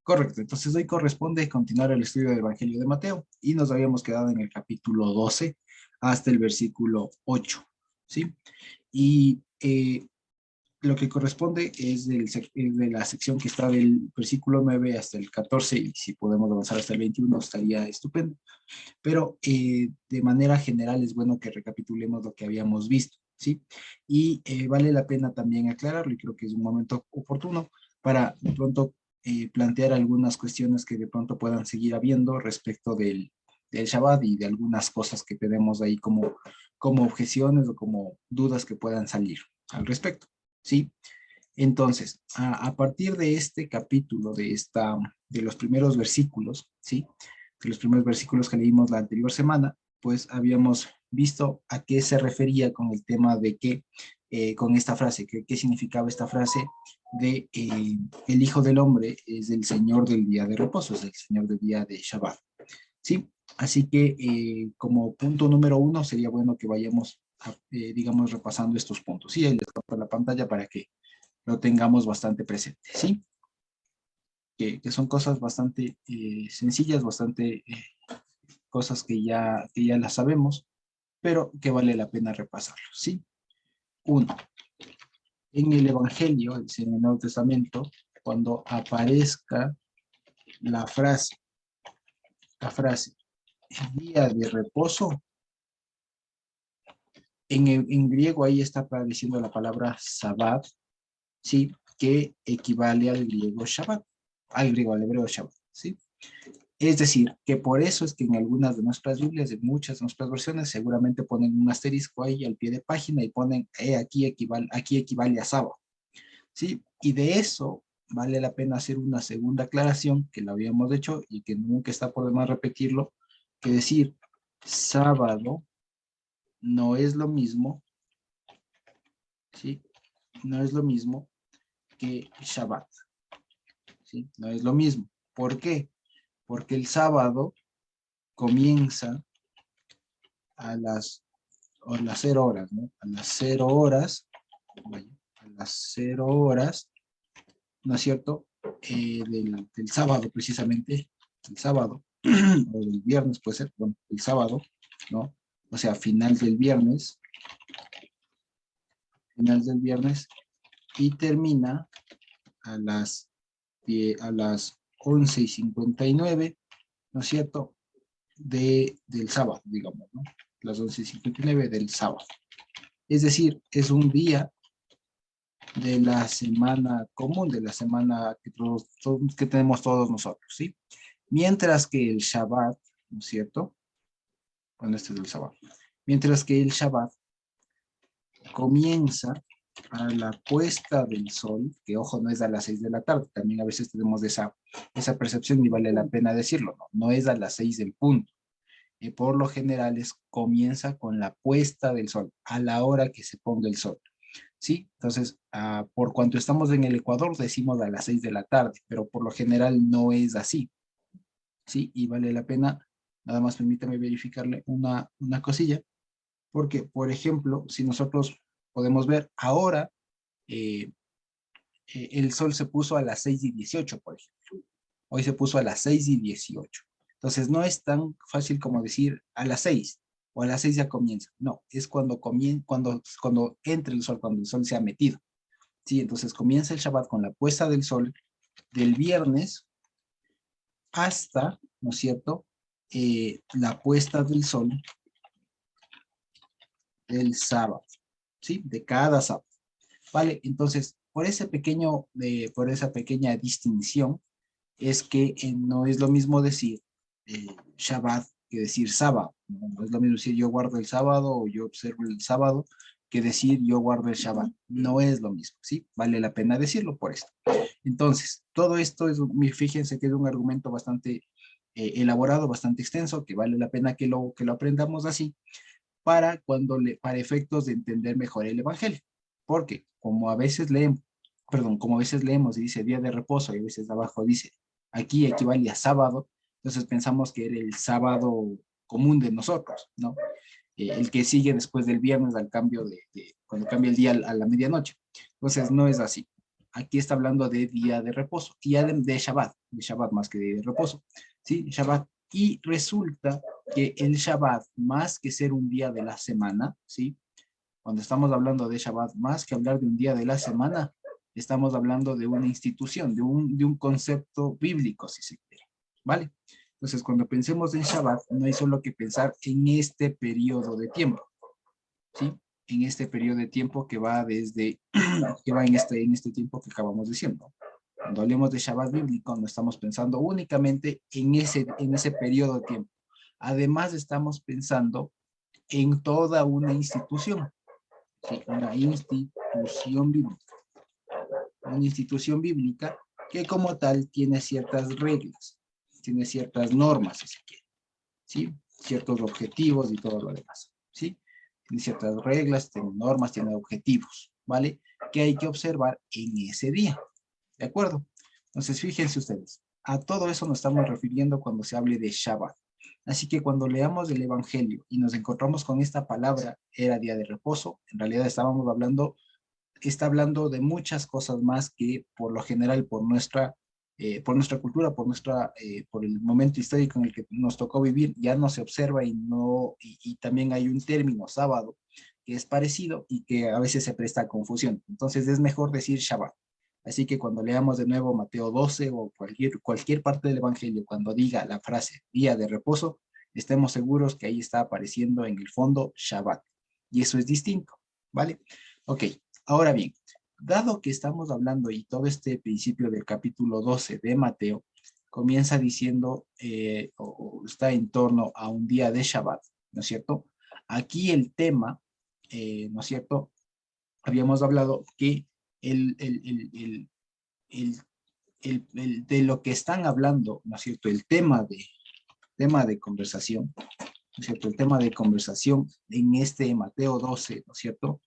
Correcto, entonces hoy corresponde continuar el estudio del Evangelio de Mateo y nos habíamos quedado en el capítulo 12 hasta el versículo 8, ¿sí? Y lo que corresponde es de la sección que está del versículo 9 hasta el 14 y si podemos avanzar hasta el 21 estaría estupendo. Pero de manera general es bueno que recapitulemos lo que habíamos visto, ¿sí? Y vale la pena también aclararlo y creo que es un momento oportuno para de pronto plantear algunas cuestiones que de pronto puedan seguir habiendo respecto del Shabbat y de algunas cosas que tenemos ahí como objeciones o como dudas que puedan salir al respecto, ¿sí? Entonces, a partir de este capítulo, de los primeros versículos, ¿sí? De los primeros versículos que leímos la anterior semana, pues habíamos visto a qué se refería con el tema de que, con esta frase, qué significaba esta frase de el Hijo del Hombre es el Señor del día de reposo, es el Señor del día de Shabbat, ¿sí? Así que como punto número uno sería bueno que vayamos, digamos, repasando estos puntos. Sí, ahí les comparto la pantalla para que lo tengamos bastante presente, ¿sí? Que son cosas bastante sencillas, bastante cosas que ya las sabemos, pero que vale la pena repasarlo, ¿sí? Uno, en el Evangelio, en el Nuevo Testamento, cuando aparezca la frase, día de reposo, en griego ahí está apareciendo la palabra Sabbat, ¿sí? Que equivale al griego Shabbat, al hebreo Shabbat, ¿sí? Es decir, que por eso es que en algunas de nuestras Biblias, en muchas de nuestras versiones, seguramente ponen un asterisco ahí al pie de página y ponen, aquí equivale a sábado, ¿sí? Y de eso vale la pena hacer una segunda aclaración, que la habíamos hecho y que nunca está por demás repetirlo, que decir sábado no es lo mismo, ¿sí? No es lo mismo que Shabbat, ¿sí? No es lo mismo. ¿Por qué? Porque el sábado comienza a las 0 horas, ¿no? A las 0 horas, a las 0 horas, ¿no es cierto? Del sábado, precisamente, el sábado, o del viernes puede ser, bueno, el sábado, ¿no? O sea, final del viernes, y termina a las, a las 11:59, ¿no es cierto? Del sábado, digamos, ¿no? Las 11:59 del sábado. Es decir, es un día de la semana común, de la semana que tenemos todos nosotros, ¿sí? Mientras que el Shabbat, ¿no es cierto? Bueno, este es el Shabbat. Mientras que el Shabbat comienza a la puesta del sol, que ojo, no es a las 6 de la tarde, también a veces tenemos esa percepción y vale la pena decirlo, no es a las 6 del punto. Por lo general comienza con la puesta del sol, a la hora que se ponga el sol. ¿Sí? Entonces, por cuanto estamos en el Ecuador, decimos a las 6 de la tarde, pero por lo general no es así, ¿sí? Y vale la pena, nada más permítame verificarle una cosilla, porque, por ejemplo, si nosotros podemos ver ahora, eh, el sol se puso a las 6:18, por ejemplo. Hoy se puso a las 6:18. Entonces, no es tan fácil como decir a las 6 o a las 6 ya comienza. No, es cuando entre el sol, cuando el sol se ha metido. Sí, entonces comienza el Shabbat con la puesta del sol del viernes hasta, ¿no es cierto?, la puesta del sol del sábado, ¿sí? De cada sábado, ¿vale? Entonces, por esa pequeña distinción, es que no es lo mismo decir Shabbat que decir sábado. No es lo mismo decir yo guardo el sábado o yo observo el sábado que decir yo guardo el Shabbat. No es lo mismo, ¿sí? Vale la pena decirlo por esto. Entonces, todo esto fíjense que es un argumento bastante elaborado, bastante extenso, que vale la pena que lo aprendamos así para efectos de entender mejor el Evangelio. Porque como a veces leemos y dice día de reposo y a veces abajo dice aquí equivale a sábado, entonces pensamos que era el sábado común de nosotros, ¿no? El que sigue después del viernes al cambio cuando cambia el día a la medianoche. Entonces no es así. aquí está hablando de día de reposo, y de Shabbat más que de reposo, ¿sí? Shabbat. Y resulta que el Shabbat, más que ser un día de la semana, ¿sí? Cuando estamos hablando de Shabbat, más que hablar de un día de la semana, estamos hablando de una institución, de un concepto bíblico, si se quiere, ¿vale? Entonces, cuando pensemos en Shabbat, no hay solo que pensar en este periodo de tiempo, ¿sí? En este periodo de tiempo que va desde, que va en este tiempo que acabamos diciendo. Cuando hablemos de Shabbat bíblico, no estamos pensando únicamente en ese periodo de tiempo. Además, estamos pensando en toda una institución, ¿sí? Una institución bíblica. Una institución bíblica que como tal tiene ciertas reglas, tiene ciertas normas, si se quiere, ¿sí? Ciertos objetivos y todo lo demás, ¿sí? Tiene ciertas reglas, tiene normas, tiene objetivos, ¿vale? Que hay que observar en ese día, ¿de acuerdo? Entonces, fíjense ustedes, a todo eso nos estamos refiriendo cuando se hable de Shabbat. Así que cuando leamos el Evangelio y nos encontramos con esta palabra, era día de reposo, en realidad está hablando de muchas cosas más que por lo general por nuestra cultura, por el momento histórico en el que nos tocó vivir, ya no se observa y también hay un término sábado que es parecido y que a veces se presta a confusión. Entonces es mejor decir Shabbat. Así que cuando leamos de nuevo Mateo 12 o cualquier parte del Evangelio, cuando diga la frase día de reposo, estemos seguros que ahí está apareciendo en el fondo Shabbat. Y eso es distinto, ¿vale? Ok, ahora bien, dado que estamos hablando y todo este principio del capítulo 12 de Mateo comienza diciendo o está en torno a un día de Shabbat, ¿no es cierto? Aquí el tema, ¿no es cierto? Habíamos hablado que el, el, el, el, el, de lo que están hablando, ¿no es cierto? El tema de conversación, ¿no es cierto? El tema de conversación en este Mateo 12, ¿no es cierto?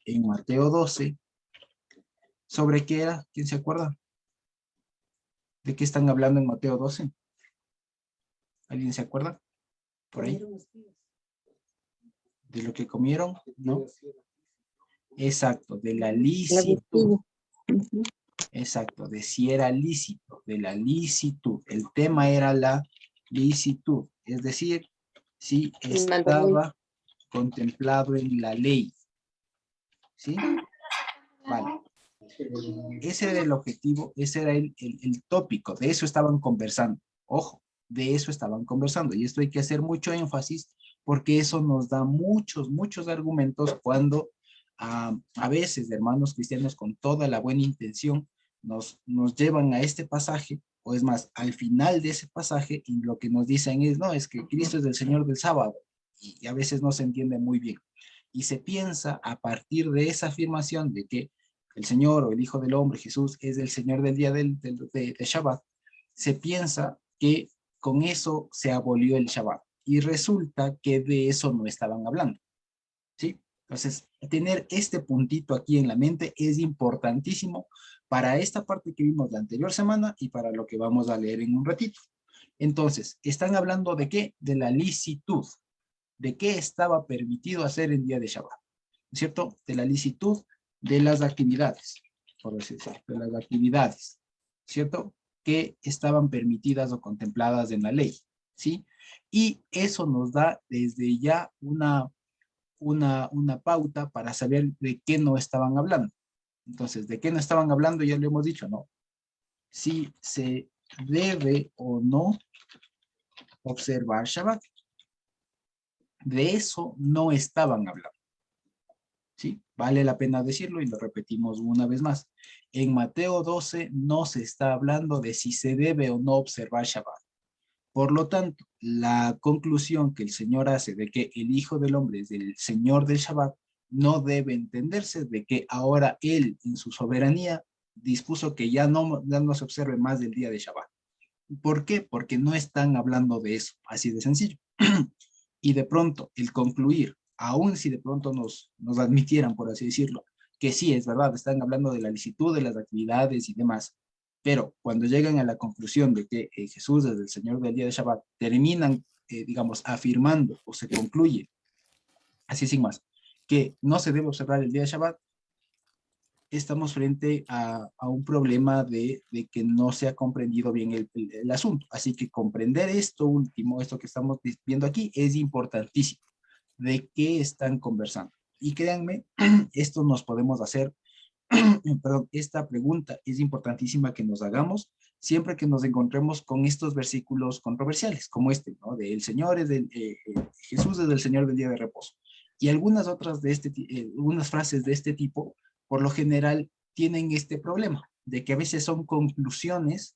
En Mateo 12, ¿sobre qué era? ¿Quién se acuerda? ¿De qué están hablando en Mateo 12? ¿Alguien se acuerda? Por ahí. ¿De lo que comieron? ¿No? Exacto, de la licitud. Exacto, de si era lícito, de la licitud. El tema era la licitud, es decir, si estaba contemplado en la ley. ¿Sí? Vale. Ese era el objetivo, ese era el tópico, de eso estaban conversando. Ojo, de eso estaban conversando. Y esto hay que hacer mucho énfasis porque eso nos da muchos argumentos cuando a veces hermanos cristianos con toda la buena intención nos llevan a este pasaje, o es más, al final de ese pasaje, y lo que nos dicen es, no, es que Cristo es el Señor del sábado, y a veces no se entiende muy bien. Y se piensa a partir de esa afirmación de que el Señor o el Hijo del Hombre, Jesús, es el Señor del día de Shabbat, se piensa que con eso se abolió el Shabbat. Y resulta que de eso no estaban hablando. ¿Sí? Entonces, tener este puntito aquí en la mente es importantísimo para esta parte que vimos la anterior semana y para lo que vamos a leer en un ratito. Entonces, ¿están hablando de qué? De la licitud. ¿De qué estaba permitido hacer en día de Shabbat? ¿Cierto? De la licitud de las actividades, por decirlo, de las actividades, ¿cierto? Que estaban permitidas o contempladas en la ley, ¿sí? Y eso nos da desde ya una pauta para saber de qué no estaban hablando. Entonces, ¿de qué no estaban hablando? Ya lo hemos dicho, ¿no? Si se debe o no observar Shabbat. De eso no estaban hablando. ¿Sí? Vale la pena decirlo y lo repetimos una vez más. En Mateo 12 no se está hablando de si se debe o no observar Shabbat. Por lo tanto, la conclusión que el Señor hace de que el Hijo del Hombre es el Señor del Shabbat no debe entenderse de que ahora Él, en su soberanía, dispuso que ya no se observe más del día de Shabbat. ¿Por qué? Porque no están hablando de eso, así de sencillo. Y de pronto, el concluir, aun si de pronto nos admitieran, por así decirlo, que sí, es verdad, están hablando de la licitud de las actividades y demás, pero cuando llegan a la conclusión de que Jesús es el Señor del día de Shabbat, terminan, digamos, afirmando o se concluye, así sin más, que no se debe observar el día de Shabbat, estamos frente a un problema de que no se ha comprendido bien el asunto. Así que comprender esto último, esto que estamos viendo aquí, es importantísimo. ¿De qué están conversando? Y créanme, esto nos podemos hacer, perdón, esta pregunta es importantísima que nos hagamos siempre que nos encontremos con estos versículos controversiales, como este, ¿no? De el Señor es del, Jesús es del Señor del día de reposo. Y algunas otras de algunas frases de este tipo, por lo general, tienen este problema, de que a veces son conclusiones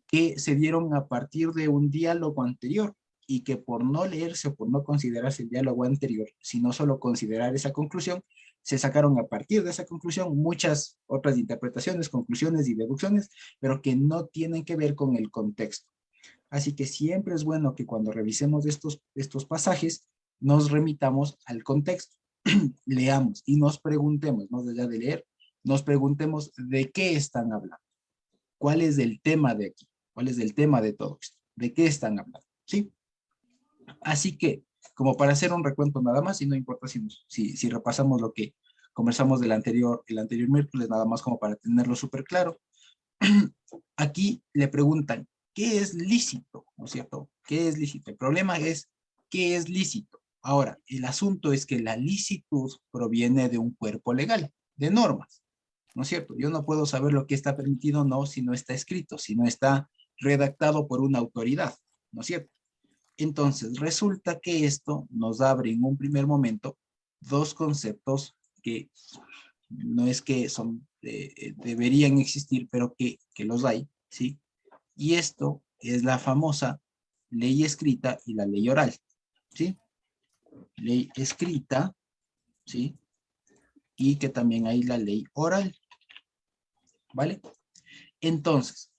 que se dieron a partir de un diálogo anterior y que por no leerse o por no considerarse el diálogo anterior, sino solo considerar esa conclusión, se sacaron a partir de esa conclusión muchas otras interpretaciones, conclusiones y deducciones, pero que no tienen que ver con el contexto. Así que siempre es bueno que cuando revisemos estos pasajes, nos remitamos al contexto, leamos y nos preguntemos, más allá de leer, nos preguntemos de qué están hablando, cuál es el tema de aquí, cuál es el tema de todo esto, de qué están hablando, ¿sí? Así que, como para hacer un recuento nada más, y no importa si repasamos lo que conversamos el anterior miércoles, nada más como para tenerlo súper claro, aquí le preguntan, ¿qué es lícito? ¿No es cierto? ¿Qué es lícito? El problema es, ¿qué es lícito? Ahora, el asunto es que la licitud proviene de un cuerpo legal, de normas, ¿no es cierto? Yo no puedo saber lo que está permitido o no si no está escrito, si no está redactado por una autoridad, ¿no es cierto? Entonces, resulta que esto nos abre en un primer momento dos conceptos que no es que deberían existir, pero que los hay, ¿sí? Y esto es la famosa ley escrita y la ley oral, ¿sí? Ley escrita, ¿sí? Y que también hay la ley oral, ¿vale? Entonces,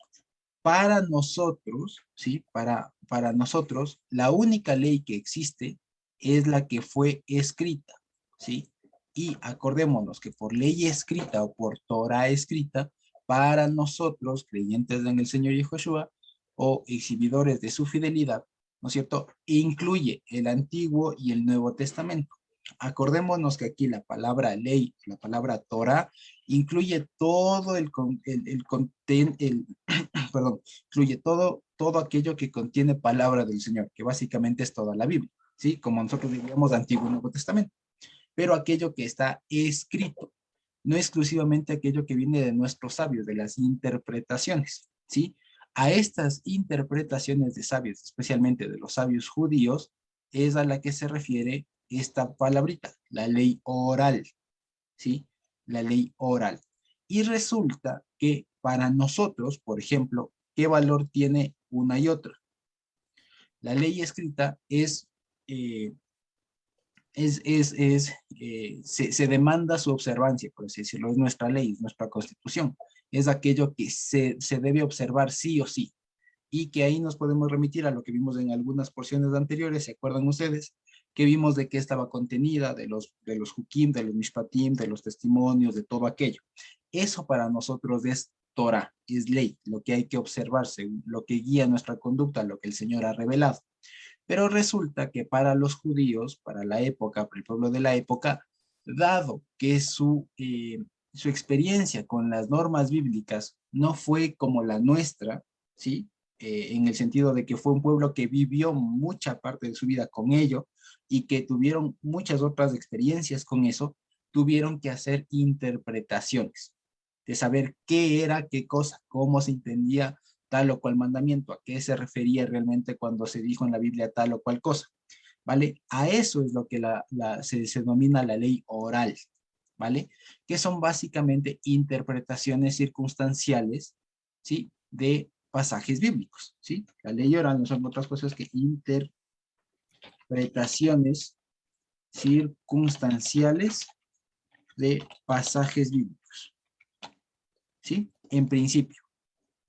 para nosotros, ¿sí? Para nosotros, la única ley que existe es la que fue escrita, ¿sí? Y acordémonos que por ley escrita o por Torah escrita, para nosotros, creyentes en el Señor Yahushua o exhibidores de su fidelidad, ¿no es cierto? Incluye el Antiguo y el Nuevo Testamento. Acordémonos que aquí la palabra ley, la palabra Torah, incluye todo perdón, incluye todo aquello que contiene palabra del Señor, que básicamente es toda la Biblia, ¿sí? Como nosotros diríamos Antiguo y Nuevo Testamento, pero aquello que está escrito, no exclusivamente aquello que viene de nuestros sabios, de las interpretaciones, ¿sí? A estas interpretaciones de sabios, especialmente de los sabios judíos, es a la que se refiere esta palabrita, la ley oral, ¿sí? La ley oral. Y resulta que para nosotros, por ejemplo, ¿qué valor tiene una y otra? La ley escrita eh, se demanda su observancia, por así decirlo, es nuestra ley, es nuestra constitución, es aquello que se debe observar sí o sí, y que ahí nos podemos remitir a lo que vimos en algunas porciones anteriores, ¿se acuerdan ustedes? Que vimos de qué estaba contenida, de los hukim, de los mishpatim, de los testimonios, de todo aquello. Eso para nosotros es Torah, es ley, lo que hay que observarse, lo que guía nuestra conducta, lo que el Señor ha revelado. Pero resulta que para los judíos, para la época, para el pueblo de la época, dado que su experiencia con las normas bíblicas no fue como la nuestra, ¿sí? En el sentido de que fue un pueblo que vivió mucha parte de su vida con ello y que tuvieron muchas otras experiencias con eso, tuvieron que hacer interpretaciones de saber qué era qué cosa, cómo se entendía tal o cual mandamiento, a qué se refería realmente cuando se dijo en la Biblia tal o cual cosa, ¿vale? A eso es lo que se denomina la ley oral, ¿vale? Que son básicamente interpretaciones circunstanciales, ¿sí? De pasajes bíblicos, ¿sí? La ley oral no son otras cosas que interpretaciones circunstanciales de pasajes bíblicos, ¿sí? En principio,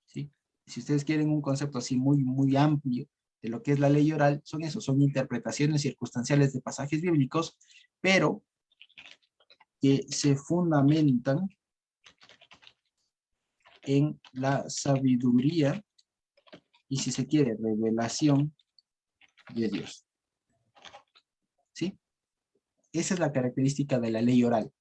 ¿sí? Si ustedes quieren un concepto así muy amplio de lo que es la ley oral, son eso, son interpretaciones circunstanciales de pasajes bíblicos, pero que se fundamentan en la sabiduría y, si se quiere, revelación de Dios, ¿sí? Esa es la característica de la ley oral.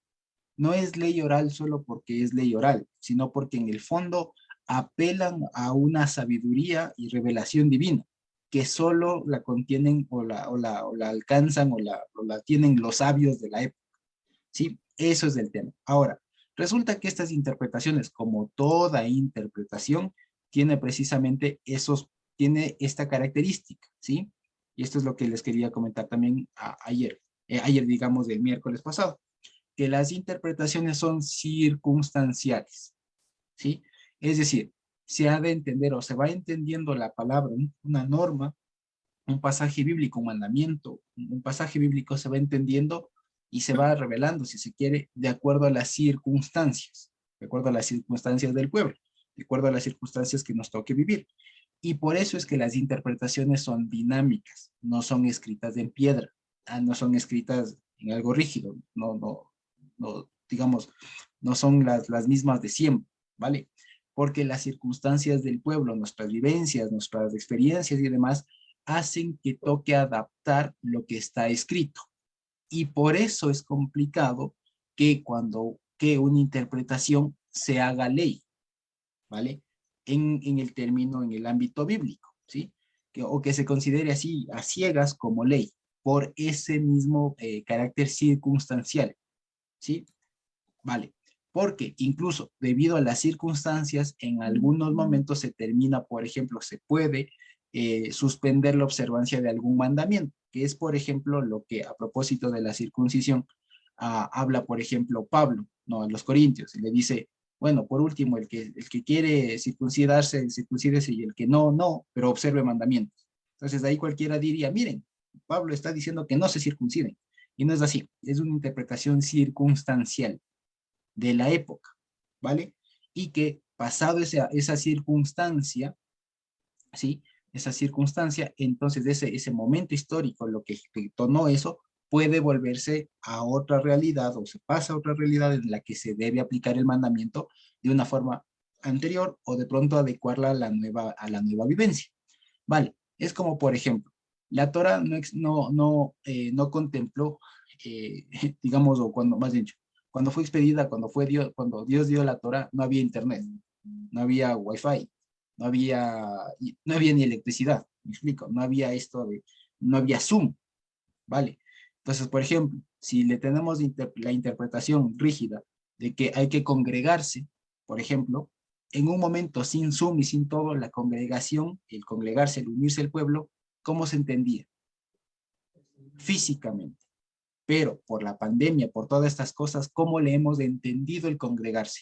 no es ley oral solo porque es ley oral, sino porque en el fondo apelan a una sabiduría y revelación divina, que solo la contienen o la alcanzan o la tienen los sabios de la época. ¿Sí? Eso es el tema. Ahora, resulta que estas interpretaciones, como toda interpretación, tiene precisamente tiene esta característica, ¿sí? Y esto es lo que les quería comentar también ayer, digamos, del miércoles pasado, que las interpretaciones son circunstanciales, ¿sí? Es decir, se ha de entender o se va entendiendo la palabra, una norma, un pasaje bíblico, un mandamiento, un pasaje bíblico se va entendiendo y se va revelando, si se quiere, de acuerdo a las circunstancias, de acuerdo a las circunstancias del pueblo, de acuerdo a las circunstancias que nos toque vivir. Y por eso es que las interpretaciones son dinámicas, no son escritas en piedra, no son escritas en algo rígido, no digamos, no son las mismas de siempre, ¿vale? Porque las circunstancias del pueblo, nuestras vivencias, nuestras experiencias y demás, hacen que toque adaptar lo que está escrito. Y por eso es complicado que una interpretación se haga ley, ¿vale? En el término, en el ámbito bíblico, ¿sí? O que se considere así a ciegas como ley, por ese mismo carácter circunstancial, ¿sí? Vale. Porque incluso debido a las circunstancias, en algunos momentos se termina, por ejemplo, se puede suspender la observancia de algún mandamiento, que es, por ejemplo, lo que a propósito de la circuncisión habla, por ejemplo, Pablo, ¿no? A los Corintios, y le dice, bueno, por último, el que quiere circuncidarse, circuncídese, y el que no, no, pero observe mandamientos. Entonces, ahí cualquiera diría, miren, Pablo está diciendo que no se circunciden, y no es así, es una interpretación circunstancial de la época, ¿vale? Y que pasado esa circunstancia, ¿sí? Esa circunstancia, entonces ese momento histórico, lo que detonó eso, puede volverse a otra realidad o se pasa a otra realidad en la que se debe aplicar el mandamiento de una forma anterior o de pronto adecuarla a la nueva vivencia. Vale, es como por ejemplo, la Torah no contempló, digamos, o cuando, más dicho, cuando fue expedida, cuando Dios dio la Torah, no había internet, no había wifi, no había ni electricidad, me explico, no había no había Zoom, ¿vale? Entonces, por ejemplo, si le tenemos la interpretación rígida de que hay que congregarse, por ejemplo, en un momento sin Zoom y sin todo, la congregación, el congregarse, el unirse al pueblo, ¿cómo se entendía? Físicamente. Pero por la pandemia, por todas estas cosas, ¿cómo le hemos entendido el congregarse?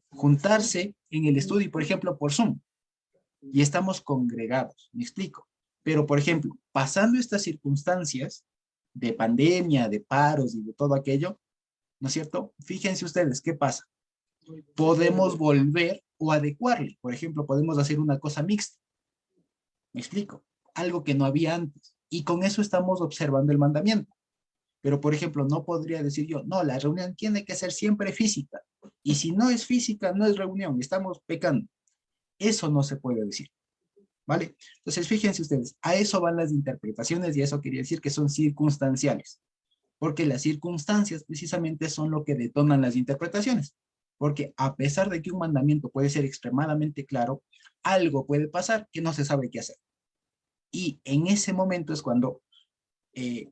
Juntarse en el estudio, por ejemplo, por Zoom, y estamos congregados, me explico. Pero, por ejemplo, pasando estas circunstancias de pandemia, de paros y de todo aquello, ¿no es cierto? Fíjense ustedes, ¿qué pasa? Podemos volver o adecuarle. Por ejemplo, podemos hacer una cosa mixta. ¿Me explico? Algo que no había antes. Y con eso estamos observando el mandamiento. Pero, por ejemplo, no podría decir yo, no, la reunión tiene que ser siempre física. Y si no es física, no es reunión, estamos pecando. Eso no se puede decir. ¿Vale? Entonces, fíjense ustedes, a eso van las interpretaciones y eso quería decir que son circunstanciales, porque las circunstancias precisamente son lo que detonan las interpretaciones, porque a pesar de que un mandamiento puede ser extremadamente claro, algo puede pasar que no se sabe qué hacer. Y en ese momento es cuando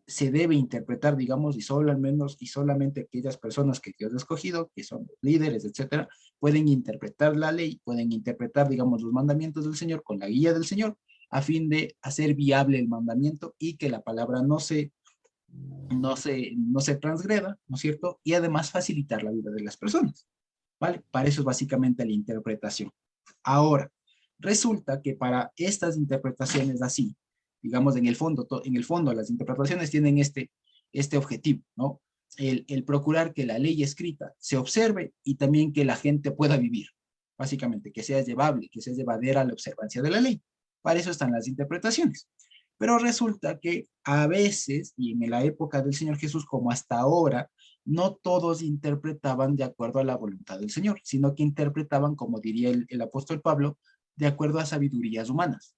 se debe interpretar, digamos, y solo al menos, y solamente aquellas personas que Dios ha escogido, que son los líderes, etcétera, pueden interpretar la ley, pueden interpretar, digamos, los mandamientos del Señor con la guía del Señor, a fin de hacer viable el mandamiento y que la palabra no se transgreda, ¿no es cierto? Y además facilitar la vida de las personas, ¿vale? Para eso es básicamente la interpretación. Ahora, resulta que para estas interpretaciones así, digamos, en el fondo las interpretaciones tienen este objetivo, ¿no? El procurar que la ley escrita se observe y también que la gente pueda vivir, básicamente, que sea llevable, que sea llevadera la observancia de la ley. Para eso están las interpretaciones. Pero resulta que a veces, y en la época del Señor Jesús como hasta ahora, no todos interpretaban de acuerdo a la voluntad del Señor, sino que interpretaban, como diría el apóstol Pablo, de acuerdo a sabidurías humanas.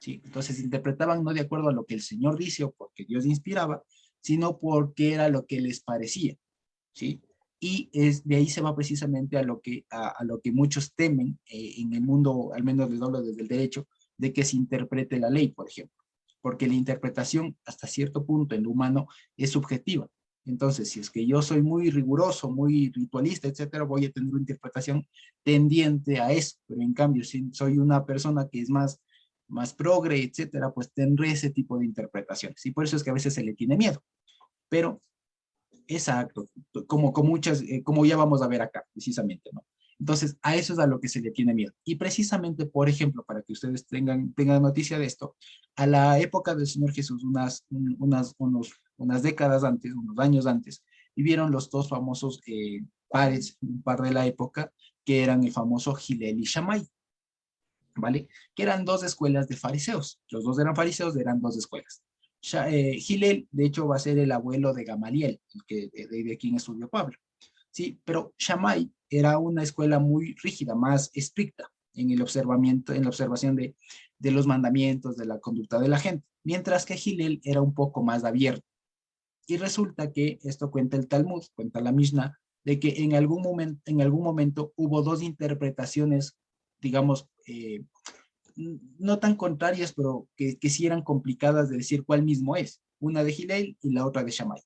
¿Sí? Entonces interpretaban no de acuerdo a lo que el Señor dice o porque Dios inspiraba, sino porque era lo que les parecía, ¿sí? Y de ahí se va precisamente a lo que muchos temen en el mundo, al menos les hablo desde el derecho, de que se interprete la ley, por ejemplo, porque la interpretación hasta cierto punto en lo humano es subjetiva. Entonces, si es que yo soy muy riguroso, muy ritualista, etcétera, voy a tener una interpretación tendiente a eso, pero en cambio, si soy una persona que es más progre, etcétera, pues tendré ese tipo de interpretaciones. Y por eso es que a veces se le tiene miedo. Pero exacto, como ya vamos a ver acá, precisamente, ¿no? Entonces, a eso es a lo que se le tiene miedo. Y precisamente, por ejemplo, para que ustedes tengan noticia de esto, a la época del Señor Jesús, unas décadas antes, unos años antes, vivieron los dos famosos pares, un par de la época, que eran el famoso Gilel y Shammai, ¿vale? Que eran dos escuelas de fariseos. Los dos eran fariseos, eran dos escuelas. Gilel, de hecho, va a ser el abuelo de Gamaliel, de quien estudió Pablo. Sí, pero Shammai era una escuela muy rígida, más estricta en el observamiento, en la observación de los mandamientos, de la conducta de la gente, mientras que Gilel era un poco más abierto. Y resulta que esto cuenta el Talmud, cuenta la Mishnah, de que en algún momento hubo dos interpretaciones, digamos, no tan contrarias, pero que sí eran complicadas de decir cuál mismo es, una de Hillel y la otra de Shammai.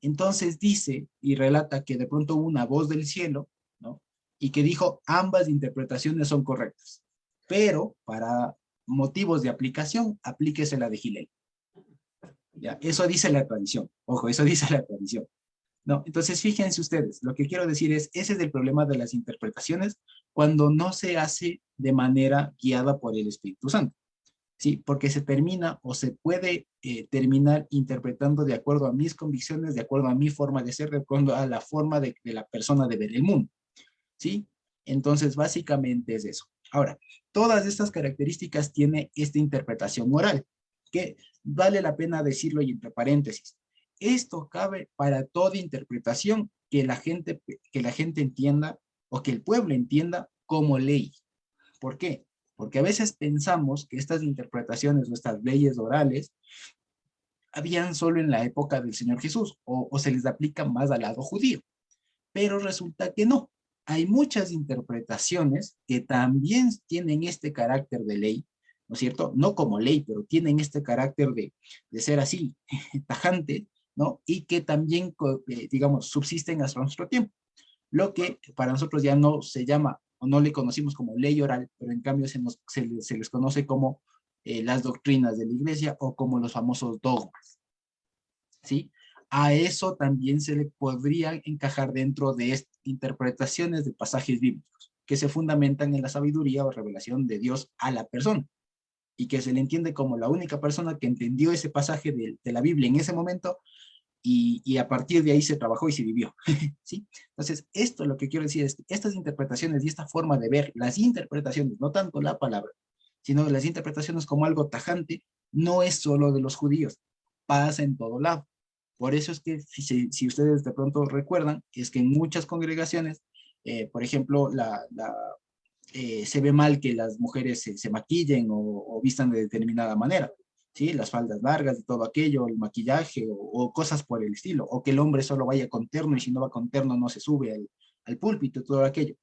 Entonces dice y relata que de pronto hubo una voz del cielo, ¿no? Y que dijo, ambas interpretaciones son correctas, pero para motivos de aplicación, aplíquese la de Hillel. ¿Ya? Eso dice la tradición, ojo, eso dice la tradición. ¿No? Entonces, fíjense ustedes, lo que quiero decir es, ese es el problema de las interpretaciones cuando no se hace de manera guiada por el Espíritu Santo. Sí, porque se termina o se puede terminar interpretando de acuerdo a mis convicciones, de acuerdo a mi forma de ser, de acuerdo a la forma de la persona de ver el mundo. ¿Sí? Entonces, básicamente es eso. Ahora, todas estas características tiene esta interpretación oral, que vale la pena decirlo y entre paréntesis. Esto cabe para toda interpretación que la gente entienda o que el pueblo entienda como ley. ¿Por qué? Porque a veces pensamos que estas interpretaciones o estas leyes orales habían solo en la época del Señor Jesús o se les aplica más al lado judío, pero resulta que no. Hay muchas interpretaciones que también tienen este carácter de ley, ¿no es cierto? No como ley, pero tienen este carácter de ser así, tajante, ¿no? Y que también, digamos, subsisten hasta nuestro tiempo. Lo que para nosotros ya no se llama o no le conocimos como ley oral, pero en cambio se les conoce como las doctrinas de la iglesia o como los famosos dogmas, ¿sí? A eso también se le podría encajar dentro de interpretaciones de pasajes bíblicos que se fundamentan en la sabiduría o revelación de Dios a la persona y que se le entiende como la única persona que entendió ese pasaje de la Biblia en ese momento y a partir de ahí se trabajó y se vivió, ¿sí? Entonces, esto lo que quiero decir es que estas interpretaciones y esta forma de ver las interpretaciones, no tanto la palabra, sino las interpretaciones como algo tajante, no es solo de los judíos, pasa en todo lado. Por eso es que, si ustedes de pronto recuerdan, es que en muchas congregaciones, por ejemplo, se ve mal que las mujeres se maquillen o vistan de determinada manera, ¿sí? Las faldas largas y todo aquello, el maquillaje o cosas por el estilo, o que el hombre solo vaya con terno y si no va con terno no se sube al púlpito, todo aquello.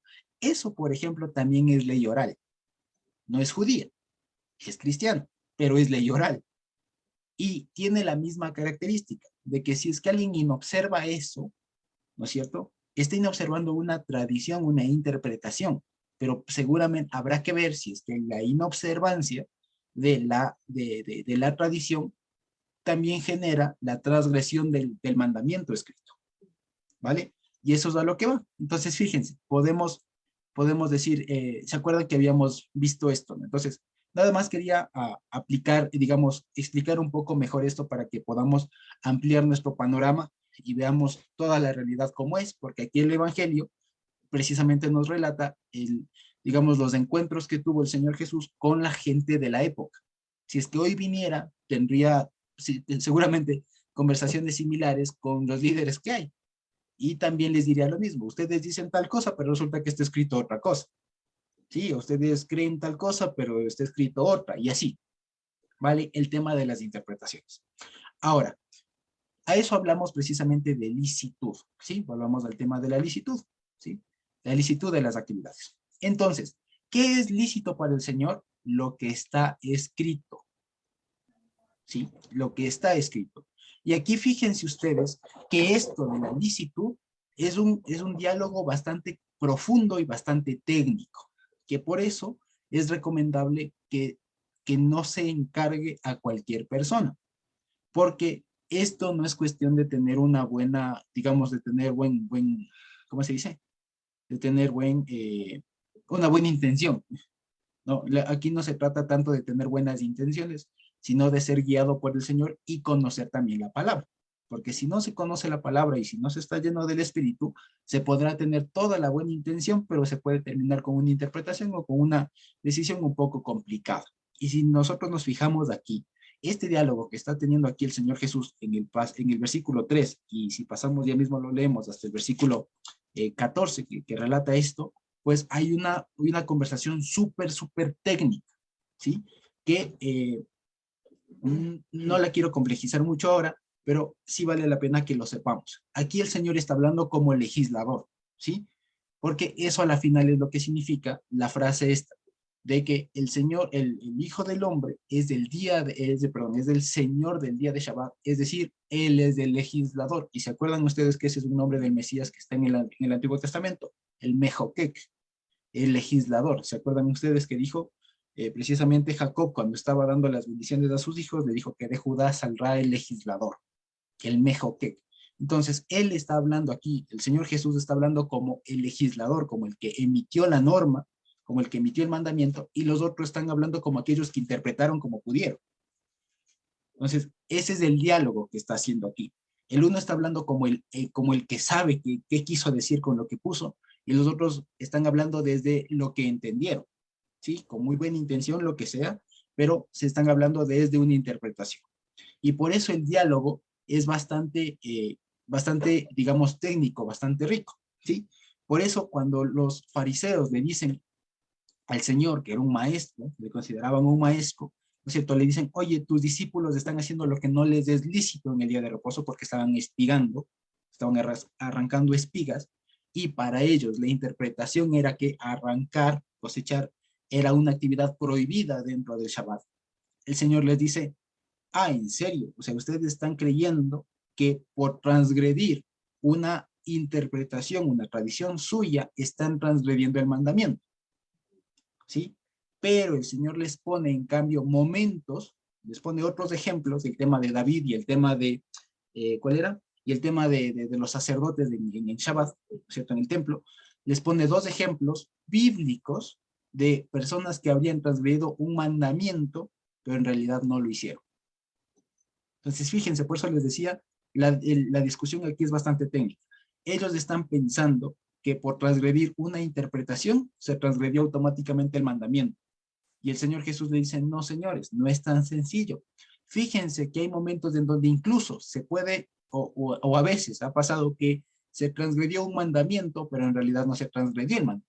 Eso, por ejemplo, también es ley oral. No es judía, es cristiano, pero es ley oral. Y tiene la misma característica de que si es que alguien inobserva eso, ¿no es cierto? Está inobservando una tradición, una interpretación, pero seguramente habrá que ver si es que la inobservancia de la tradición también genera la transgresión del mandamiento escrito, ¿vale? Y eso es a lo que va. Entonces, fíjense, podemos decir, ¿se acuerdan que habíamos visto esto? ¿No? Entonces, nada más quería aplicar, digamos, explicar un poco mejor esto para que podamos ampliar nuestro panorama y veamos toda la realidad como es, porque aquí el Evangelio precisamente nos relata digamos, los encuentros que tuvo el Señor Jesús con la gente de la época. Si es que hoy viniera, tendría seguramente conversaciones similares con los líderes que hay. Y también les diría lo mismo, ustedes dicen tal cosa, pero resulta que está escrito otra cosa. Sí, ustedes creen tal cosa, pero está escrito otra, y así, ¿vale? El tema de las interpretaciones. Ahora, a eso hablamos precisamente de licitud, ¿sí? Volvamos al tema de la licitud, ¿sí? La licitud de las actividades. Entonces, ¿qué es lícito para el Señor? Lo que está escrito, ¿sí? Lo que está escrito. Y aquí fíjense ustedes que esto de la licitud es un diálogo bastante profundo y bastante técnico, que por eso es recomendable que no se encargue a cualquier persona, porque esto no es cuestión de tener una buena, digamos, de tener ¿cómo se dice? De tener una buena intención. No, aquí no se trata tanto de tener buenas intenciones, sino de ser guiado por el Señor y conocer también la palabra. Porque si no se conoce la palabra y si no se está lleno del Espíritu, se podrá tener toda la buena intención, pero se puede terminar con una interpretación o con una decisión un poco complicada. Y si nosotros nos fijamos aquí, este diálogo que está teniendo aquí el Señor Jesús en el versículo 3, y si pasamos ya mismo lo leemos hasta el versículo 14, que relata esto, pues hay una conversación súper técnica, ¿sí? Que no la quiero complejizar mucho ahora, pero sí vale la pena que lo sepamos. Aquí el Señor está hablando como legislador, ¿sí? Porque eso a la final es lo que significa la frase esta, de que el Señor, el Hijo del Hombre, es es del Señor del día de Shabbat, es decir, Él es el legislador. Y se acuerdan ustedes que ese es un nombre del Mesías que está en el Antiguo Testamento, el Mejoquec, el legislador. ¿Se acuerdan ustedes que dijo precisamente Jacob cuando estaba dando las bendiciones a sus hijos, le dijo que de Judá saldrá el legislador, el Mejoquec? Entonces, él está hablando aquí, el Señor Jesús está hablando como el legislador, como el que emitió la norma, como el que emitió el mandamiento, y los otros están hablando como aquellos que interpretaron como pudieron. Entonces, ese es el diálogo que está haciendo aquí. El uno está hablando como el que sabe qué quiso decir con lo que puso, y los otros están hablando desde lo que entendieron, ¿sí? Con muy buena intención, lo que sea, pero se están hablando desde una interpretación. Y por eso el diálogo es bastante, digamos, técnico, bastante rico, ¿sí? Por eso cuando los fariseos le dicen al Señor, que era un maestro, le consideraban un maestro, ¿no es cierto? Le dicen, oye, tus discípulos están haciendo lo que no les es lícito en el día de reposo porque estaban espigando, estaban arrancando espigas, y para ellos la interpretación era que arrancar, cosechar, era una actividad prohibida dentro del Shabbat. El Señor les dice, ah, ¿en serio? O sea, ustedes están creyendo que por transgredir una interpretación, una tradición suya, están transgrediendo el mandamiento, ¿sí? Pero el Señor les pone, en cambio, momentos, les pone otros ejemplos, el tema de David y el tema de, ¿cuál era? Y el tema de los sacerdotes en el Shabbat, ¿cierto? En el templo, les pone dos ejemplos bíblicos de personas que habrían transgredido un mandamiento, pero en realidad no lo hicieron. Entonces, fíjense, por eso les decía, la discusión aquí es bastante técnica. Ellos están pensando que por transgredir una interpretación, se transgredió automáticamente el mandamiento. Y el Señor Jesús le dice, no, señores, no es tan sencillo. Fíjense que hay momentos en donde incluso se puede, o a veces ha pasado que se transgredió un mandamiento, pero en realidad no se transgredió el mandamiento,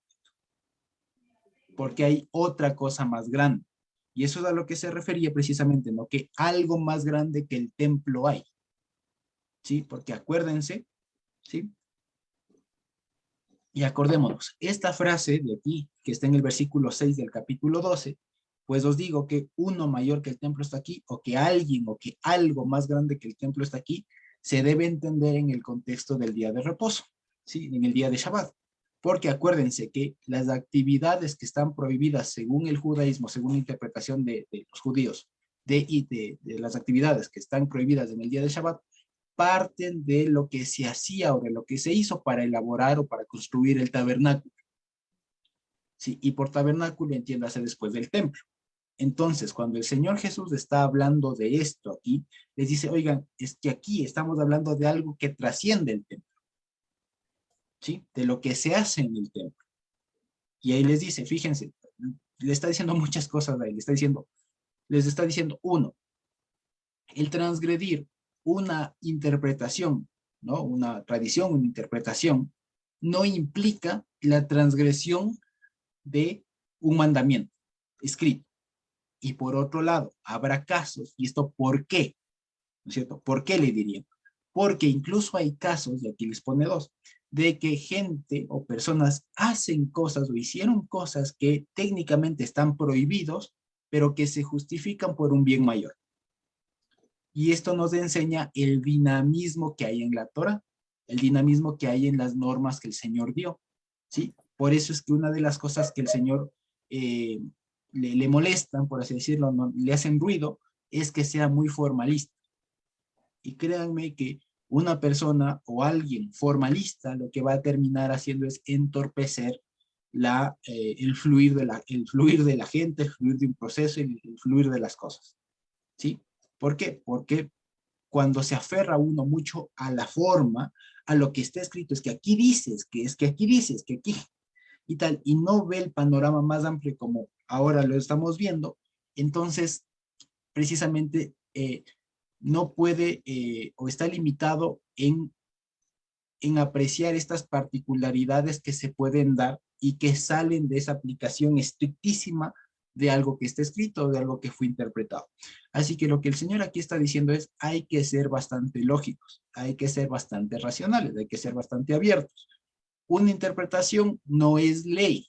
porque hay otra cosa más grande. Y eso es a lo que se refería precisamente, ¿no? Que algo más grande que el templo hay, ¿sí? Porque acuérdense, ¿sí? Y acordémonos, esta frase de aquí, que está en el versículo 6 del capítulo 12, pues os digo que uno mayor que el templo está aquí, o que alguien, o que algo más grande que el templo está aquí, se debe entender en el contexto del día de reposo, ¿sí? En el día de Shabbat. Porque acuérdense que las actividades que están prohibidas según el judaísmo, según la interpretación de los judíos, de las actividades que están prohibidas en el día de Shabbat, parten de lo que se hacía o de lo que se hizo para elaborar o para construir el tabernáculo. ¿Sí? Y por tabernáculo entiéndase después del templo. Entonces, cuando el Señor Jesús está hablando de esto aquí, les dice, oigan, es que aquí estamos hablando de algo que trasciende el templo, ¿sí? De lo que se hace en el templo. Y ahí les dice, fíjense, le está diciendo muchas cosas ahí, les está diciendo, uno, el transgredir una interpretación, ¿no? Una tradición, una interpretación, no implica la transgresión de un mandamiento escrito. Y por otro lado, habrá casos, y esto ¿por qué? ¿No es cierto? ¿Por qué le dirían? porque incluso hay casos, y aquí les pone dos, de que gente o personas hacen cosas o hicieron cosas que técnicamente están prohibidos, pero que se justifican por un bien mayor. Y esto nos enseña el dinamismo que hay en la Torah, el dinamismo que hay en las normas que el Señor dio, ¿sí? Por eso es que una de las cosas que el Señor eh, le molestan, por así decirlo, no, le hacen ruido, es que sea muy formalista. Y créanme que una persona o alguien formalista lo que va a terminar haciendo es entorpecer el fluir de la gente, el fluir de un proceso, el fluir de las cosas, ¿sí? ¿Por qué? Porque cuando se aferra uno mucho a la forma, a lo que está escrito, es que aquí dices, que es que aquí dices, que aquí y tal, y no ve el panorama más amplio como ahora lo estamos viendo, entonces precisamente no puede o está limitado en apreciar estas particularidades que se pueden dar y que salen de esa aplicación estrictísima de algo que está escrito, de algo que fue interpretado. Así que lo que el Señor aquí está diciendo es, hay que ser bastante lógicos, hay que ser bastante racionales, hay que ser bastante abiertos. Una interpretación no es ley,